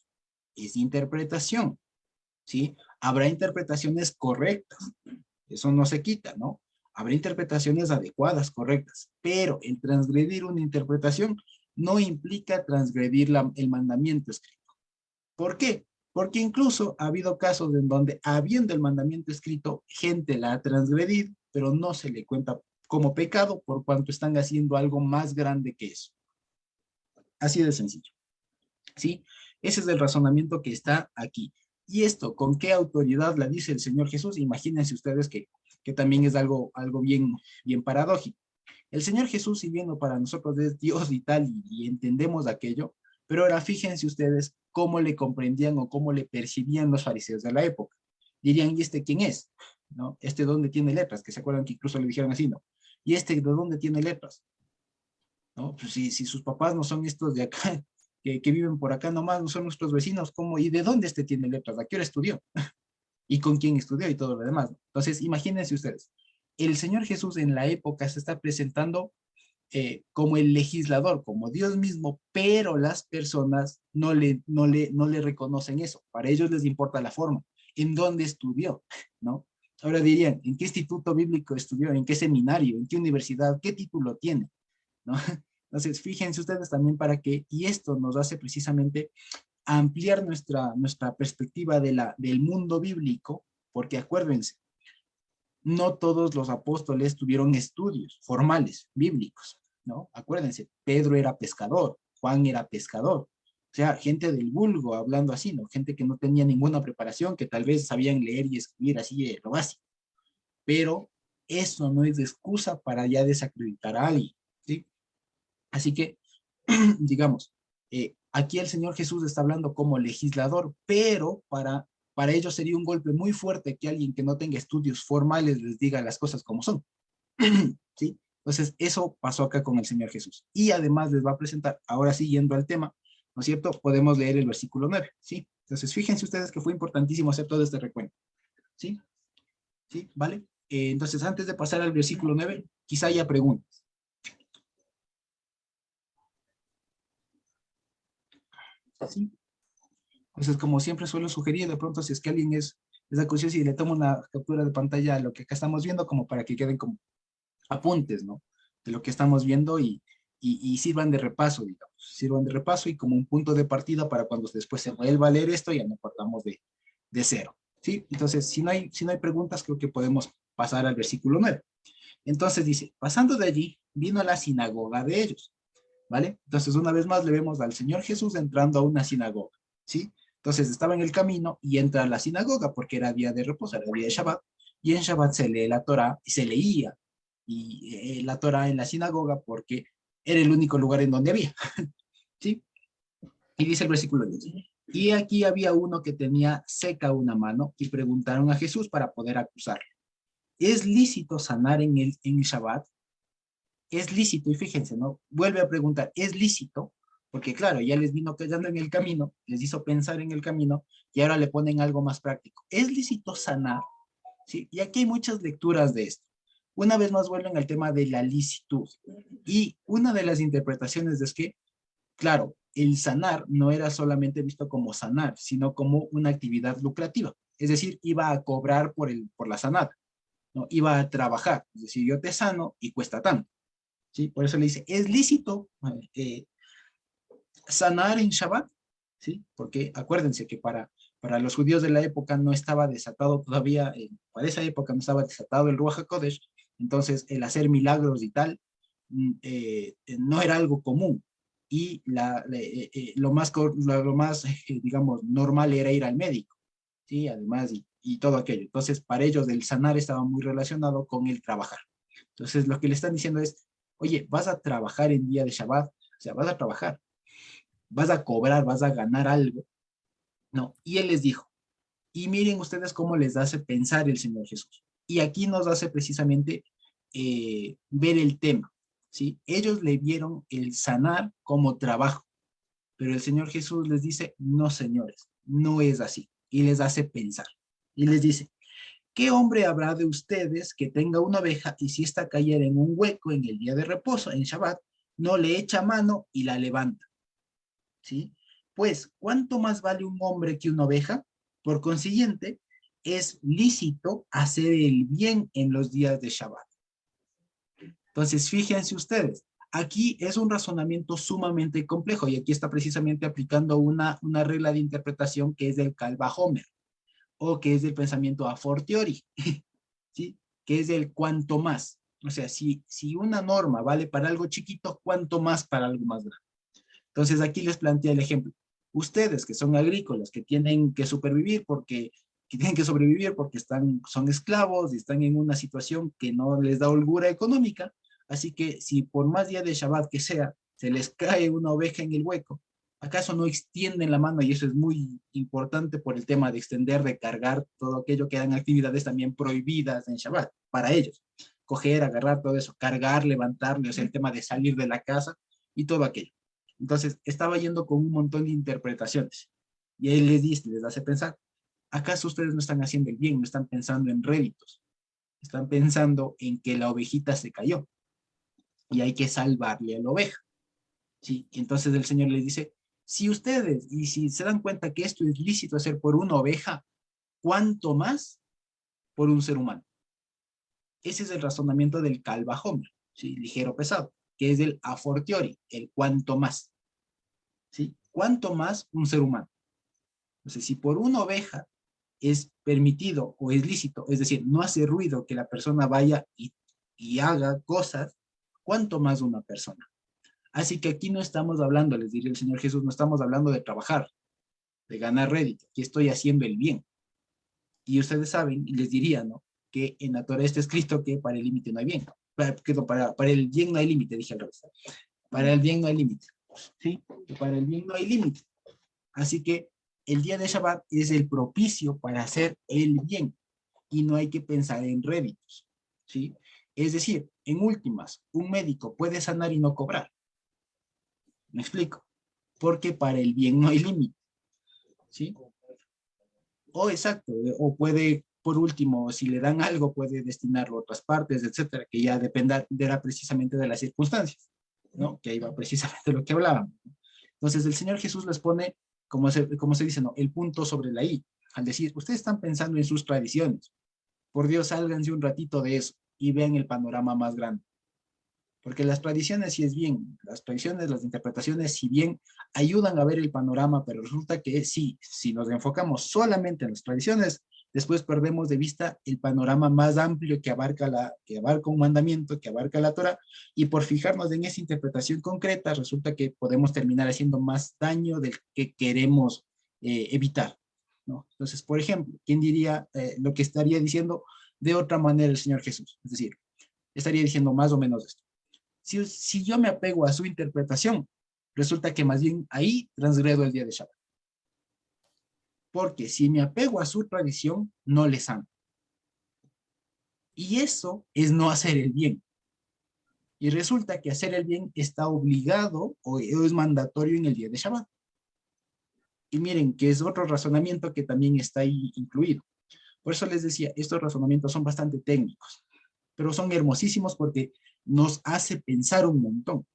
es interpretación, ¿sí? Habrá interpretaciones correctas, eso no se quita, ¿no? Habrá interpretaciones adecuadas, correctas, pero el transgredir una interpretación no implica transgredir el mandamiento escrito. ¿Por qué? Porque incluso ha habido casos en donde, habiendo el mandamiento escrito, gente la ha transgredido, pero no se le cuenta como pecado por cuanto están haciendo algo más grande que eso. Así de sencillo, ¿sí? Ese es el razonamiento que está aquí. Y esto, ¿con qué autoridad la dice el Señor Jesús? Imagínense ustedes que también es algo bien paradójico. El Señor Jesús, si bien para nosotros es Dios y tal, y entendemos aquello, pero ahora fíjense ustedes cómo le comprendían o cómo le percibían los fariseos de la época. Dirían, ¿y este quién es? ¿No? ¿Este dónde tiene letras? Que se acuerdan que incluso le dijeron así, ¿no? ¿Y este de dónde tiene letras? ¿No? Pues si sus papás no son estos de acá, que viven por acá nomás, no son nuestros vecinos, ¿cómo? ¿Y de dónde este tiene letras? ¿A qué hora estudió? ¿Y con quién estudió? Y todo lo demás. Entonces, imagínense ustedes, el Señor Jesús en la época se está presentando como el legislador, como Dios mismo, pero las personas no le reconocen eso. Para ellos les importa la forma, en dónde estudió, ¿no? Ahora dirían, ¿en qué instituto bíblico estudió? ¿En qué seminario? ¿En qué universidad? ¿Qué título tiene? ¿No? Entonces, fíjense ustedes también para qué, y esto nos hace precisamente ampliar nuestra perspectiva del mundo bíblico, porque acuérdense, no todos los apóstoles tuvieron estudios formales, bíblicos, ¿no? Acuérdense, Pedro era pescador, Juan era pescador, o sea, gente del vulgo hablando así, ¿no? Gente que no tenía ninguna preparación, que tal vez sabían leer y escribir así de lo básico, pero eso no es excusa para ya desacreditar a alguien, ¿sí? Así que, digamos, aquí el Señor Jesús está hablando como legislador, pero para ellos sería un golpe muy fuerte que alguien que no tenga estudios formales les diga las cosas como son. ¿Sí? Entonces, eso pasó acá con el Señor Jesús. Y además les va a presentar, ahora sí, yendo al tema, ¿no es cierto? Podemos leer el versículo 9, ¿sí? Entonces, fíjense ustedes que fue importantísimo hacer todo este recuento, ¿sí? ¿Sí? ¿Vale? Entonces, antes de pasar al versículo 9, quizá haya preguntas, ¿sí? Entonces, como siempre suelo sugerir, de pronto, si es que alguien es de curioso y le tomo una captura de pantalla a lo que acá estamos viendo, como para que queden como apuntes, ¿no? De lo que estamos viendo y sirvan de repaso, digamos. Sirvan de repaso y como un punto de partida para cuando después se vuelva a leer esto, ya no partamos de cero, ¿sí? Entonces, si no hay preguntas, creo que podemos pasar al versículo 9. Entonces dice, pasando de allí, vino a la sinagoga de ellos, ¿vale? Entonces, una vez más le vemos al Señor Jesús entrando a una sinagoga, ¿sí? Entonces, estaba en el camino y entra a la sinagoga porque era día de reposo, era día de Shabbat, y en Shabbat se lee la Torá y se leía la Torá en la sinagoga porque era el único lugar en donde había, ¿sí? Y dice el versículo 10. Y aquí había uno que tenía seca una mano y preguntaron a Jesús para poder acusarlo. ¿Es lícito sanar en el Shabbat? Es lícito, y fíjense, ¿no? Vuelve a preguntar, ¿es lícito? Porque claro, ya les vino callando en el camino, les hizo pensar en el camino, y ahora le ponen algo más práctico. ¿Es lícito sanar? ¿Sí? Y aquí hay muchas lecturas de esto. una vez más vuelven al tema de la licitud. Y una de las interpretaciones es que, claro, el sanar no era solamente visto como sanar, sino como una actividad lucrativa. Es decir, iba a cobrar por la sanada, ¿no? Iba a trabajar. Es decir, yo te sano y cuesta tanto. ¿Sí? Por eso le dice, es lícito sanar en Shabbat, ¿sí? Porque acuérdense que para los judíos de la época no estaba desatado todavía, para esa época no estaba desatado el Ruach HaKodesh, entonces el hacer milagros y tal no era algo común. Y lo más digamos, normal era ir al médico, ¿sí? Además, y todo aquello. Entonces, para ellos el sanar estaba muy relacionado con el trabajar. Entonces, lo que le están diciendo es, oye, vas a trabajar en día de Shabbat, o sea, vas a trabajar, vas a cobrar, vas a ganar algo, ¿no? Y él les dijo, y miren ustedes cómo les hace pensar el Señor Jesús. Y aquí nos hace precisamente ver el tema, ¿sí? Ellos le vieron el sanar como trabajo, pero el Señor Jesús les dice, no señores, no es así. Y les hace pensar. Y les dice, ¿qué hombre habrá de ustedes que tenga una oveja y si ésta cayera en un hueco en el día de reposo, en Shabbat, no le echa mano y la levanta? ¿Sí? Pues, ¿cuánto más vale un hombre que una oveja? Por consiguiente, es lícito hacer el bien en los días de Shabbat. Entonces, fíjense ustedes, aquí es un razonamiento sumamente complejo y aquí está precisamente aplicando una regla de interpretación que es del Calva-Homer o que es del pensamiento a fortiori, ¿sí? Que es el cuanto más. O sea, si una norma vale para algo chiquito, ¿cuánto más para algo más grande? Entonces aquí les plantea el ejemplo. Ustedes que son agrícolas, que tienen que supervivir que tienen que sobrevivir porque son esclavos y están en una situación que no les da holgura económica, así que si por más día de Shabbat que sea, se les cae una oveja en el hueco, ¿acaso no extienden la mano? Y eso es muy importante por el tema de extender, de cargar, todo aquello que eran actividades también prohibidas en Shabbat para ellos. Coger, agarrar todo eso, cargar, levantarle, o sea, el tema de salir de la casa y todo aquello. Entonces, estaba yendo con un montón de interpretaciones. Y él les dice, les hace pensar, ¿acaso ustedes no están haciendo el bien? No están pensando en réditos. Están pensando en que la ovejita se cayó y hay que salvarle a la oveja. ¿Sí? Y entonces el Señor les dice, si ustedes, y si se dan cuenta que esto es lícito hacer por una oveja, ¿cuánto más por un ser humano? Ese es el razonamiento del calvajón, ¿sí? Ligero pesado, que es el a fortiori, el cuánto más. ¿Sí? ¿Cuánto más un ser humano? Entonces, si por una oveja es permitido o es lícito, es decir, no hace ruido que la persona vaya y haga cosas, ¿cuánto más una persona? Así que aquí no estamos hablando, les diría el Señor Jesús, no estamos hablando de trabajar, de ganar rédito, aquí estoy haciendo el bien. Y ustedes saben, y les diría, ¿no? Que en la Torah está escrito que para el límite no hay bien. Para el bien no hay límite, dije al revés. Para el bien no hay límite. ¿Sí? Que para el bien no hay límite. Así que el día de Shabbat es el propicio para hacer el bien y no hay que pensar en réditos, ¿sí? Es decir, en últimas, un médico puede sanar y no cobrar. ¿Me explico? Porque para el bien no hay límite, ¿sí? O exacto, o puede, por último, si le dan algo, puede destinarlo a otras partes, etcétera, que ya dependerá precisamente de las circunstancias, ¿no? Que ahí va precisamente lo que hablábamos. Entonces, el Señor Jesús les pone, como se dice, ¿no? El punto sobre la I, al decir, ustedes están pensando en sus tradiciones. Por Dios, sálganse un ratito de eso y vean el panorama más grande. Porque las tradiciones, si es bien, las tradiciones, las interpretaciones, si bien ayudan a ver el panorama, pero resulta que sí, si nos enfocamos solamente en las tradiciones, después perdemos de vista el panorama más amplio que abarca un mandamiento, que abarca la Torah, y por fijarnos en esa interpretación concreta, resulta que podemos terminar haciendo más daño del que queremos evitar, ¿no? Entonces, por ejemplo, ¿quién diría lo que estaría diciendo de otra manera el Señor Jesús? Es decir, estaría diciendo más o menos esto. Si yo me apego a su interpretación, resulta que más bien ahí transgredo el día de Shabbat. Porque si me apego a su tradición, no les amo. Y eso es no hacer el bien. Y resulta que hacer el bien está obligado o es mandatorio en el día de Shabbat. Y miren que es otro razonamiento que también está ahí incluido. Por eso les decía, estos razonamientos son bastante técnicos, pero son hermosísimos porque nos hace pensar un montón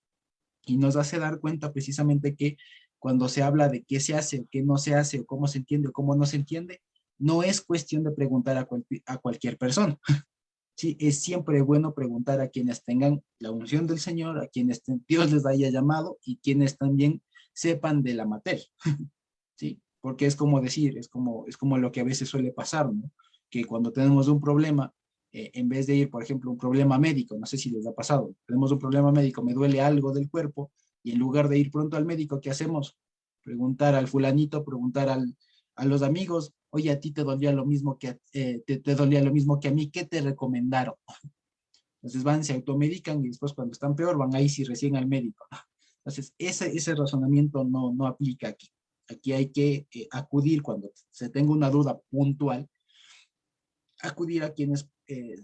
y nos hace dar cuenta precisamente que cuando se habla de qué se hace o qué no se hace o cómo se entiende o cómo no se entiende, no es cuestión de preguntar a cualquier persona. Sí, es siempre bueno preguntar a quienes tengan la unción del Señor, a quienes Dios les haya llamado y quienes también sepan de la materia. ¿Sí? Porque es como decir, es como lo que a veces suele pasar, ¿no? Que cuando tenemos un problema, en vez de ir, por ejemplo, un problema médico, no sé si les ha pasado, tenemos un problema médico, me duele algo del cuerpo, y en lugar de ir pronto al médico, ¿qué hacemos? Preguntar al fulanito, preguntar a los amigos, oye, a ti te dolía lo mismo te dolía lo mismo que a mí, ¿qué te recomendaron? Entonces van, se automedican y después cuando están peor van ahí sí recién al médico. Entonces ese razonamiento no aplica aquí. Aquí hay que acudir cuando se tenga una duda puntual, acudir a quienes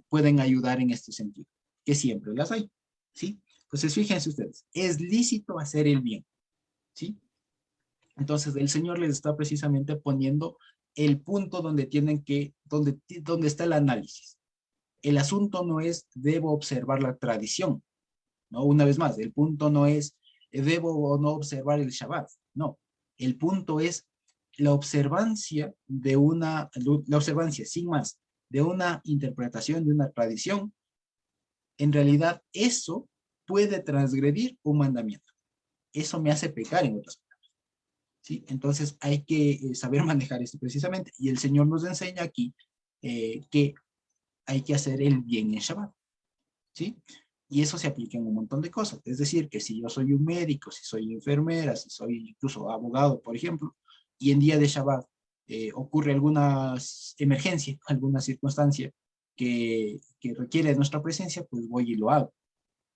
pueden ayudar en este sentido, que siempre las hay, ¿sí? Entonces fíjense ustedes, es lícito hacer el bien, ¿sí? Entonces el Señor les está precisamente poniendo el punto donde donde está el análisis. El asunto no es debo observar la tradición, ¿no? Una vez más, el punto no es debo o no observar el Shabbat, no. El punto es la observancia sin más, de una interpretación, de una tradición. En realidad, eso puede transgredir un mandamiento. Eso me hace pecar en otras palabras, ¿sí? Entonces hay que saber manejar esto precisamente. Y el Señor nos enseña aquí que hay que hacer el bien en Shabbat, ¿sí? Y eso se aplica en un montón de cosas. Es decir, que si yo soy un médico, si soy enfermera, si soy incluso abogado, por ejemplo, y en día de Shabbat ocurre alguna emergencia, alguna circunstancia que requiere de nuestra presencia, pues voy y lo hago.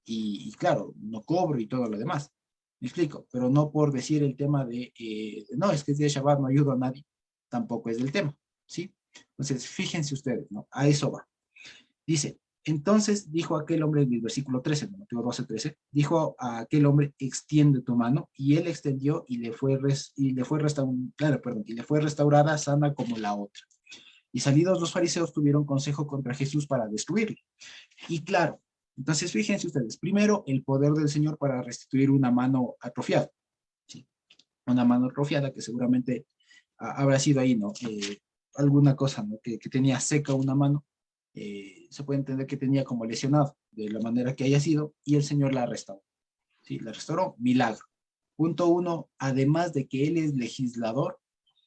Y claro, no cobro y todo lo demás. Me explico, pero no por decir el tema no, es que es día de Shabbat, no ayudo a nadie, tampoco es el tema, ¿sí? Entonces, fíjense ustedes, ¿no? A eso va. Dice, entonces dijo aquel hombre en el versículo 13, en Mateo 12:13, dijo a aquel hombre, extiende tu mano, y él extendió y le fue restaurada sana como la otra. Y salidos los fariseos tuvieron consejo contra Jesús para destruirle. Y claro, entonces fíjense ustedes, primero el poder del Señor para restituir una mano atrofiada, ¿sí? Una mano atrofiada que seguramente habrá sido ahí, ¿no? Alguna cosa, ¿no? Que tenía seca una mano, se puede entender que tenía como lesionado de la manera que haya sido y el Señor la restauró. Sí, la restauró, milagro. Punto uno, además de que Él es legislador,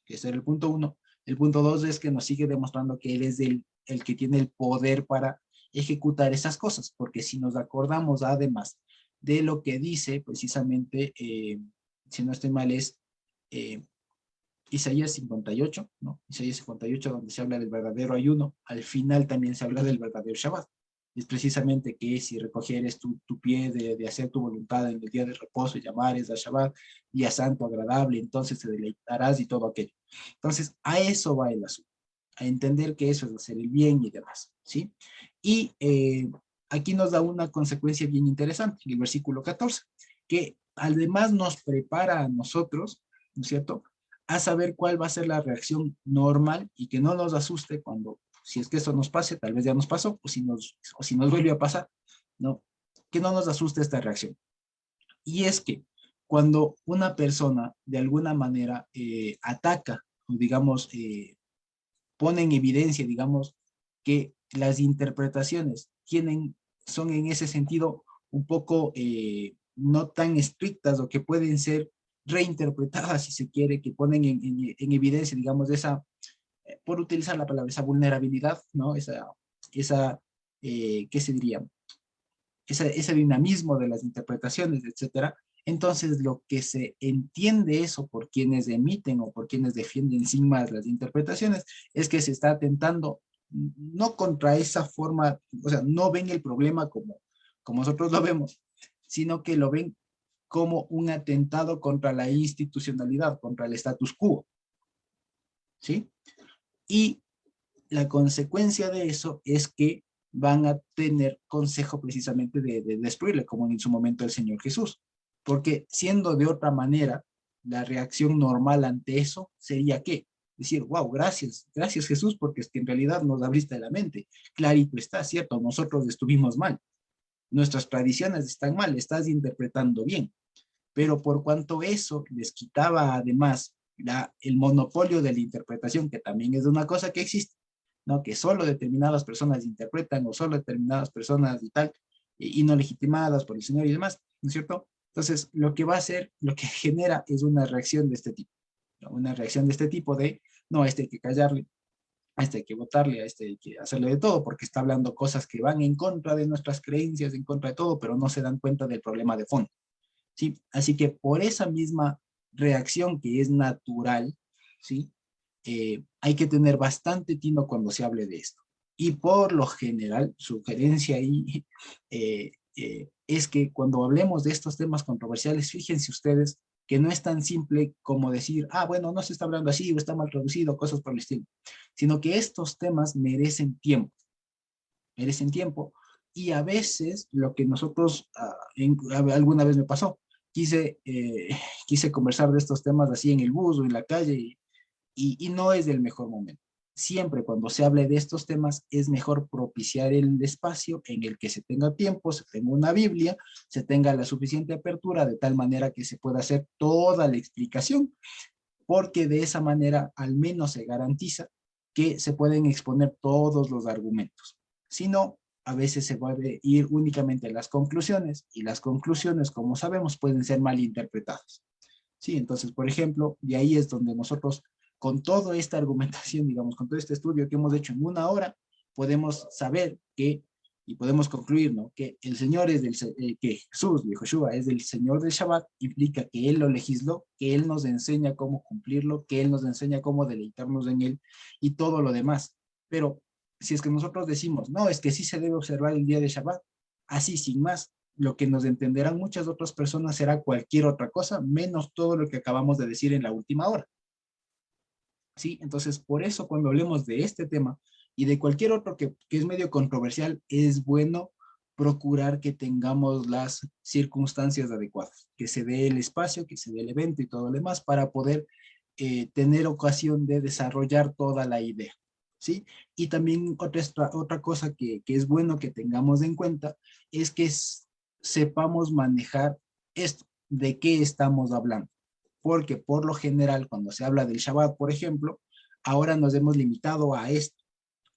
que ese era el punto uno, el punto dos es que nos sigue demostrando que Él es el que tiene el poder para ejecutar esas cosas, porque si nos acordamos además de lo que dice precisamente, si no estoy mal, es eh, Isaías 58, ¿no? Isaías 58, donde se habla del verdadero ayuno, al final también se habla del verdadero Shabbat. Es precisamente que si recogieres tu pie de hacer tu voluntad en el día de reposo y llamares a Shabbat, día santo, agradable, entonces te deleitarás y todo aquello. Entonces, a eso va el asunto, a entender que eso es hacer el bien y demás, ¿sí? Y aquí nos da una consecuencia bien interesante, en el versículo 14, que además nos prepara a nosotros, ¿no es cierto?, a saber cuál va a ser la reacción normal y que no nos asuste cuando, si es que eso nos pase, tal vez ya nos pasó, o si nos vuelve a pasar, ¿no? Que no nos asuste esta reacción. Y es que cuando una persona de alguna manera ataca, o digamos, pone en evidencia, digamos, que las interpretaciones son en ese sentido un poco no tan estrictas o que pueden ser reinterpretadas, si se quiere, que ponen en evidencia, digamos, por utilizar la palabra, esa vulnerabilidad, ¿no? ¿Qué se diría? Ese dinamismo de las interpretaciones, etcétera. Entonces, lo que se entiende eso por quienes emiten o por quienes defienden sin más las interpretaciones es que se está atentando no contra esa forma, o sea, no ven el problema como nosotros lo vemos, sino que lo ven como un atentado contra la institucionalidad, contra el status quo, ¿sí? Y la consecuencia de eso es que van a tener consejo precisamente de destruirle, como en su momento el Señor Jesús. Porque siendo de otra manera, la reacción normal ante eso sería ¿qué? decir, wow, gracias, gracias Jesús, porque es que en realidad nos abriste la mente. Clarito está, cierto, nosotros estuvimos mal, nuestras tradiciones están mal, estás interpretando bien, pero por cuanto eso les quitaba además el monopolio de la interpretación, que también es una cosa que existe, ¿no? Que solo determinadas personas interpretan o solo determinadas personas y tal, y no legitimadas por el Señor y demás, ¿no es cierto? Entonces, lo que va a hacer, lo que genera es una reacción de este tipo, ¿no? Una reacción de este tipo de, no, a este hay que callarle, a este hay que votarle, a este hay que hacerle de todo, porque está hablando cosas que van en contra de nuestras creencias, en contra de todo, pero no se dan cuenta del problema de fondo. ¿Sí? Así que por esa misma reacción que es natural, ¿sí? Hay que tener bastante tino cuando se hable de esto. Y por lo general, sugerencia ahí es que cuando hablemos de estos temas controversiales, fíjense ustedes que no es tan simple como decir, ah, bueno, no se está hablando así o está mal traducido, cosas por el estilo, sino que estos temas merecen tiempo y a veces lo que nosotros, alguna vez me pasó, quise, quise conversar de estos temas así en el bus o en la calle y no es el mejor momento. Siempre cuando se hable de estos temas es mejor propiciar el espacio en el que se tenga tiempo, se tenga una Biblia, se tenga la suficiente apertura de tal manera que se pueda hacer toda la explicación, porque de esa manera al menos se garantiza que se pueden exponer todos los argumentos. Si no, a veces se puede ir únicamente a las conclusiones y las conclusiones, como sabemos, pueden ser mal interpretadas. Sí, entonces, por ejemplo, de ahí es donde nosotros, con toda esta argumentación, digamos, con todo este estudio que hemos hecho en una hora, podemos saber que, y podemos concluir, ¿no? Que el Señor es del, que Jesús, Yehoshua, es el Señor del Shabbat, implica que Él lo legisló, que Él nos enseña cómo cumplirlo, que Él nos enseña cómo deleitarnos en Él y todo lo demás. Pero si es que nosotros decimos, no, es que sí se debe observar el día de Shabbat, así sin más, lo que nos entenderán muchas otras personas será cualquier otra cosa, menos todo lo que acabamos de decir en la última hora. ¿Sí? Entonces, por eso cuando hablemos de este tema y de cualquier otro que es medio controversial, es bueno procurar que tengamos las circunstancias adecuadas, que se dé el espacio, que se dé el evento y todo lo demás para poder tener ocasión de desarrollar toda la idea. ¿Sí? Y también otra cosa que es bueno que tengamos en cuenta es que sepamos manejar esto, de qué estamos hablando. Porque por lo general, cuando se habla del Shabbat, por ejemplo, ahora nos hemos limitado a esto,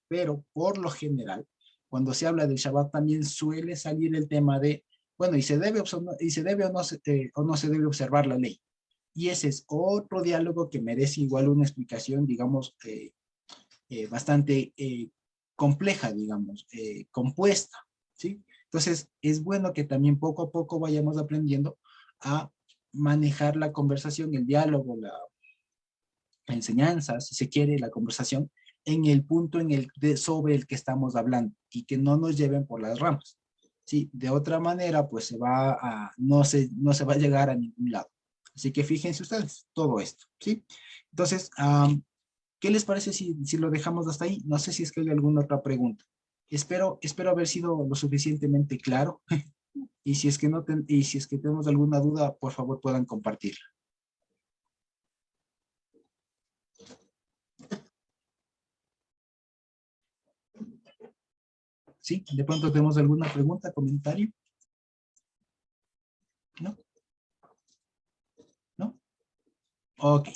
pero por lo general, cuando se habla del Shabbat también suele salir el tema de, bueno, y se debe o no se debe observar la ley. Y ese es otro diálogo que merece igual una explicación, digamos, bastante compleja, digamos, compuesta, ¿sí? Entonces, es bueno que también poco a poco vayamos aprendiendo a manejar la conversación, el diálogo, la enseñanza, si se quiere, la conversación, en el punto sobre el que estamos hablando y que no nos lleven por las ramas. ¿Sí? De otra manera, pues no se va a llegar a ningún lado. Así que fíjense ustedes, todo esto, ¿sí? Entonces, ¿qué les parece si lo dejamos hasta ahí? No sé si es que hay alguna otra pregunta. Espero haber sido lo suficientemente claro y si es que y si es que tenemos alguna duda, por favor puedan compartirla. ¿Sí? ¿De pronto tenemos alguna pregunta, comentario? ¿No? ¿No? Ok.